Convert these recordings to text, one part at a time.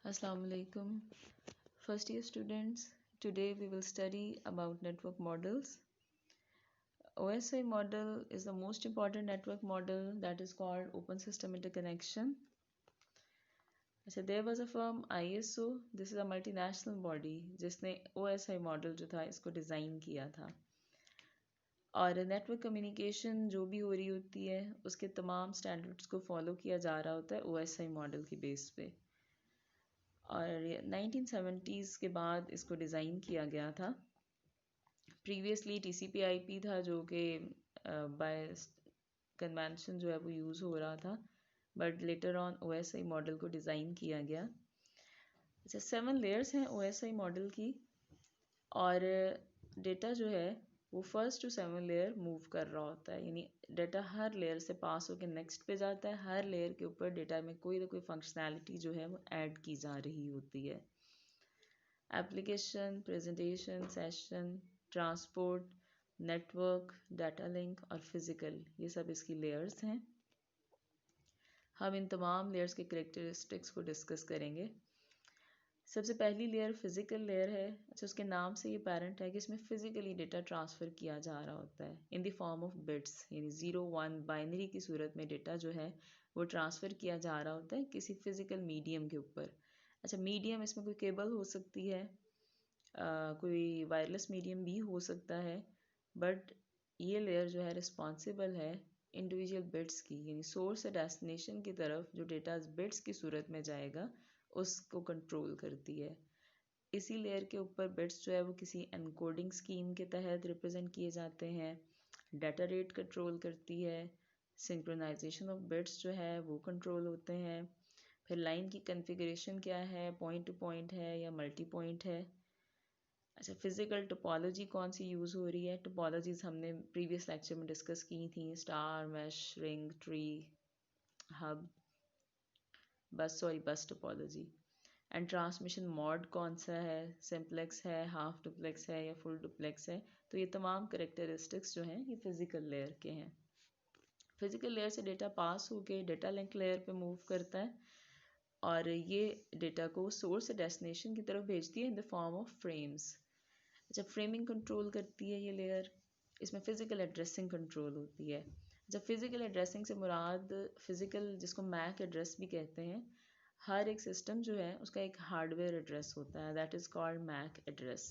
Assalamu alaikum. First year students, today we will study about network models. OSI model is the most important network model that is called Open System Interconnection. So there was a firm ISO, this is a multinational body जिसने OSI model जो था इसको design किया था और network communication जो भी हो रही होती है उसके तमाम स्टैंडर्ड्स को फॉलो किया जा रहा होता है OSI मॉडल की बेस पे और 1970s के बाद इसको डिज़ाइन किया गया था। प्रीवियसली TCP/IP था जो कि बाय कन्वेंशन जो है वो यूज़ हो रहा था, but later on OSI model को डिज़ाइन किया गया। अच्छा, 7 लेयर्स हैं OSI मॉडल की और डेटा जो है वो फर्स्ट टू 7 लेयर मूव कर रहा होता है, यानी डेटा हर लेयर से पास होकर नेक्स्ट पे जाता है। हर लेयर के ऊपर डेटा में कोई ना कोई फंक्शनैलिटी जो है वो ऐड की जा रही होती है। Application, presentation, session, transport, network, data link और फिज़िकल, ये सब इसकी लेयर्स हैं। हम इन तमाम लेयर्स के करेक्टरिस्टिक्स को डिस्कस करेंगे। सबसे पहली लेयर फिज़िकल लेयर है। अच्छा, उसके नाम से ये पैरेंट है कि इसमें फ़िज़िकली डेटा ट्रांसफ़र किया जा रहा होता है in the form of bits, यानी 0-1 बाइनरी की सूरत में डेटा जो है वो ट्रांसफ़र किया जा रहा होता है किसी फ़िज़िकल मीडियम के ऊपर। अच्छा, मीडियम इसमें कोई केबल हो सकती है, कोई वायरलेस मीडियम भी हो सकता है, बट ये लेयर जो है रिस्पॉन्सिबल है इंडिविजुअल बिट्स की, यानी सोर्स से डेस्टिनेशन की तरफ जो डेटा बिट्स की सूरत में जाएगा उसको कंट्रोल करती है। इसी लेयर के ऊपर बिट्स जो है वो किसी एनकोडिंग स्कीम के तहत रिप्रेजेंट किए जाते हैं। डाटा रेट कंट्रोल करती है। सिंक्रोनाइजेशन ऑफ बिट्स जो है वो कंट्रोल होते हैं। फिर लाइन की कॉन्फ़िगरेशन क्या है, पॉइंट टू पॉइंट है या मल्टी पॉइंट है। अच्छा, फिज़िकल टोपोलॉजी कौन सी यूज़ हो रही है। टोपोलॉजीज हमने प्रीवियस लेक्चर में डिस्कस की थी, star, mesh, ring, tree, hub, bus topology. And transmission mode कौन सा है, सिंपलेक्स है, हाफ डुप्लेक्स है या फुल डुप्लेक्स है। तो ये तमाम करेक्टरिस्टिक्स जो हैं ये फिज़िकल लेयर के हैं। फिज़िकल लेयर से डेटा पास होके डेटा लिंक लेयर पे मूव करता है और ये डेटा को सोर्स से डेस्टिनेशन की तरफ भेजती है in the form of frames. जब फ्रेमिंग कंट्रोल करती है ये लेयर, इसमें फ़िज़िकल एड्रेसिंग कंट्रोल होती है। जब फ़िज़िकल एड्रेसिंग से मुराद फ़िज़िकल, जिसको मैक एड्रेस भी कहते हैं, हर एक सिस्टम जो है उसका एक हार्डवेयर एड्रेस होता है, that is called MAC address,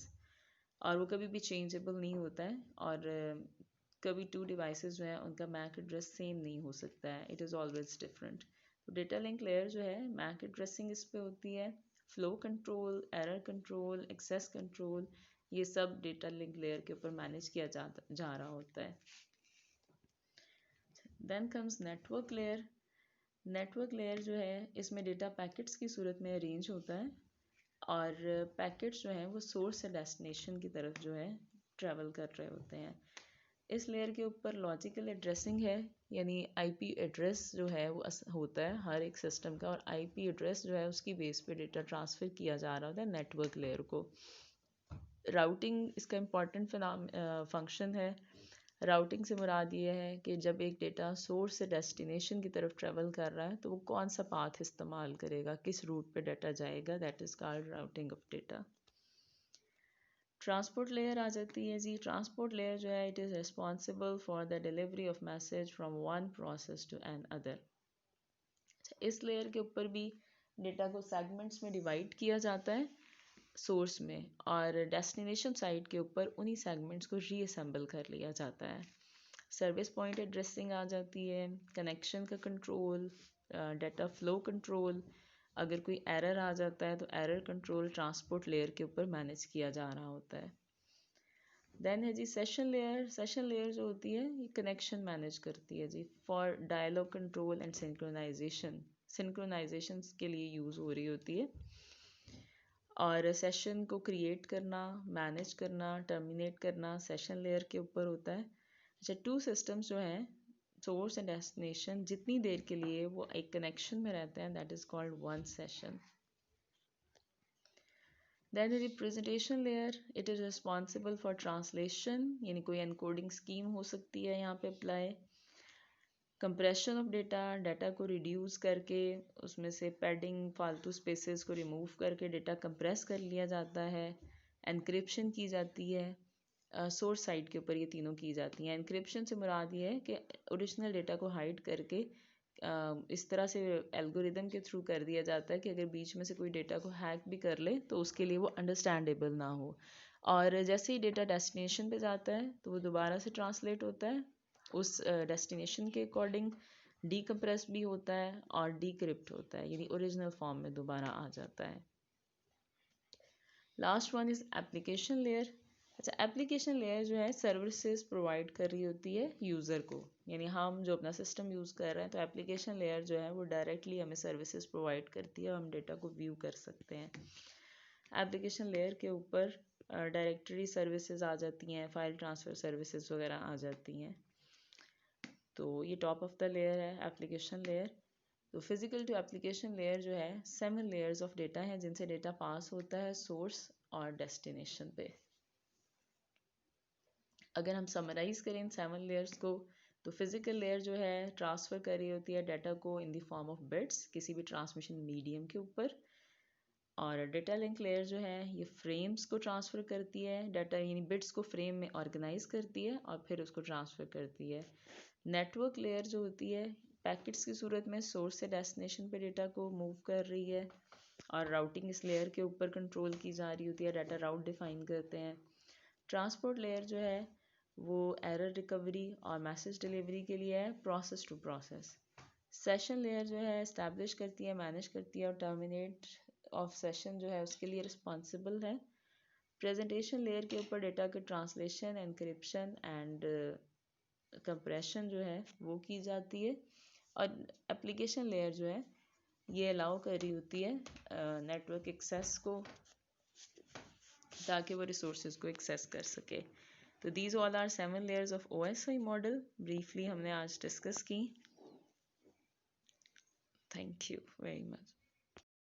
और वो कभी भी चेंजेबल नहीं होता है और कभी टू डिवाइसेस जो है उनका मैक एड्रेस सेम नहीं हो सकता है, इट इज़ ऑलवेज डिफरेंट। तो डेटा लिंक लेयर जो है मैक एड्रेसिंग इस पे होती है। Flow control, error control, access control, ये सब डेटा लिंक लेयर के ऊपर मैनेज किया जा रहा होता है। Then comes network layer. Network layer जो है इसमें डेटा पैकेट्स की सूरत में अरेंज होता है और पैकेट्स जो हैं वो सोर्स से डेस्टिनेशन की तरफ जो है ट्रैवल कर रहे होते हैं। इस लेयर के ऊपर लॉजिकल एड्रेसिंग है, यानी आईपी एड्रेस जो है वो होता है हर एक सिस्टम का, और आईपी एड्रेस जो है उसकी बेस पे डेटा ट्रांसफ़र किया जा रहा होता है नेटवर्क लेयर को। राउटिंग इसका इम्पॉर्टेंट फंक्शन है। राउटिंग से मुराद ये है कि जब एक डेटा सोर्स से डेस्टिनेशन की तरफ ट्रैवल कर रहा है तो वो कौन सा पाथ इस्तेमाल करेगा, किस रूट पे डाटा जाएगा, that is called routing of data. Transport layer आ जाती है जी। ट्रांसपोर्ट लेयर जो है it is responsible for the delivery of message from one process to another. इस लेयर के ऊपर भी डेटा को सेगमेंट्स में डिवाइड किया जाता है सोर्स में, और डेस्टिनेशन साइट के ऊपर उन्हीं सेगमेंट्स को रीअसेंबल कर लिया जाता है। सर्विस पॉइंट एड्रेसिंग आ जाती है, कनेक्शन का कंट्रोल, डाटा फ्लो कंट्रोल, अगर कोई एरर आ जाता है तो एरर कंट्रोल ट्रांसपोर्ट लेयर के ऊपर मैनेज किया जा रहा होता है। देन है जी सेशन लेयर। सेशन लेयर जो होती है ये कनेक्शन मैनेज करती है जी, for dialogue control and synchronisation, synchronisation के लिए यूज़ हो रही होती है। और सेशन को क्रिएट करना, मैनेज करना, टर्मिनेट करना सेशन लेयर के ऊपर होता है। अच्छा, टू सिस्टम्स जो हैं सोर्स एंड डेस्टिनेशन जितनी देर के लिए वो एक कनेक्शन में रहते हैं that is called one session. Then the representation layer, it is responsible for translation, यानी कोई एनकोडिंग स्कीम हो सकती है यहाँ पे apply. Compression of data, data को रिड्यूस करके उसमें से पैडिंग फालतू स्पेसेस को रिमूव करके डेटा कंप्रेस कर लिया जाता है। एनक्रिप्शन की जाती है, सोर्स साइड के ऊपर ये तीनों की जाती हैं। एनक्रिप्शन से मुराद ये है कि ओरिजिनल डेटा को हाइड करके इस तरह से एल्गोरिदम के थ्रू कर दिया जाता है कि अगर बीच में से कोई डेटा को हैक भी कर ले तो उसके लिए वो अंडरस्टैंडेबल ना हो। और जैसे ही डेटा डेस्टिनेशन पे जाता है तो वो दोबारा से ट्रांसलेट होता है उस डेस्टिनेशन के अकॉर्डिंग, डीकम्प्रेस भी होता है और डीक्रिप्ट होता है, यानी ओरिजिनल फॉर्म में दोबारा आ जाता है। Last one is application layer. अच्छा, एप्लीकेशन लेयर जो है सर्विसेज प्रोवाइड कर रही होती है यूज़र को, यानी हम जो अपना सिस्टम यूज़ कर रहे हैं तो एप्लीकेशन लेयर जो है वो डायरेक्टली हमें सर्विसेज प्रोवाइड करती है और हम डेटा को व्यू कर सकते हैं। एप्लीकेशन लेयर के ऊपर डायरेक्टरी सर्विसेज आ जाती हैं, फाइल ट्रांसफ़र सर्विसेज वगैरह आ जाती हैं। तो ये टॉप ऑफ द लेयर है एप्लीकेशन लेयर। तो फिजिकल टू एप्लीकेशन लेयर जो है 7 लेयर्स ऑफ डेटा हैं जिनसे डेटा पास होता है सोर्स और डेस्टिनेशन पे। अगर हम समराइज करें इन 7 लेयर्स को तो फिजिकल लेयर जो है ट्रांसफ़र कर रही होती है डाटा को in the form of bits किसी भी ट्रांसमिशन मीडियम के ऊपर। और डेटा लिंक लेयर जो है ये फ्रेम्स को ट्रांसफ़र करती है, डाटा यानी बिट्स को फ्रेम में ऑर्गेनाइज करती है और फिर उसको ट्रांसफ़र करती है। नेटवर्क लेयर जो होती है पैकेट्स की सूरत में सोर्स से डेस्टिनेशन पे डेटा को मूव कर रही है और राउटिंग इस लेयर के ऊपर कंट्रोल की जा रही होती है, डाटा राउट डिफाइन करते हैं। ट्रांसपोर्ट लेयर जो है वो एरर रिकवरी और मैसेज डिलीवरी के लिए है, process to process. Session layer जो है इस्टेब्लिश करती है, मैनेज करती है और टर्मिनेट ऑफ सेशन जो है उसके लिए रिस्पॉन्सिबल है। प्रेजेंटेशन लेयर के ऊपर डेटा के ट्रांसलेशन, एनक्रिप्शन एंड कंप्रेशन जो है वो की जाती है। और एप्लीकेशन लेयर जो है ये अलाउ कर रही होती है नेटवर्क एक्सेस को ताकि वो रिसोर्सेज को एक्सेस कर सके। तो these all are 7 layers of OSI model, briefly हमने आज डिस्कस की। Thank you very much.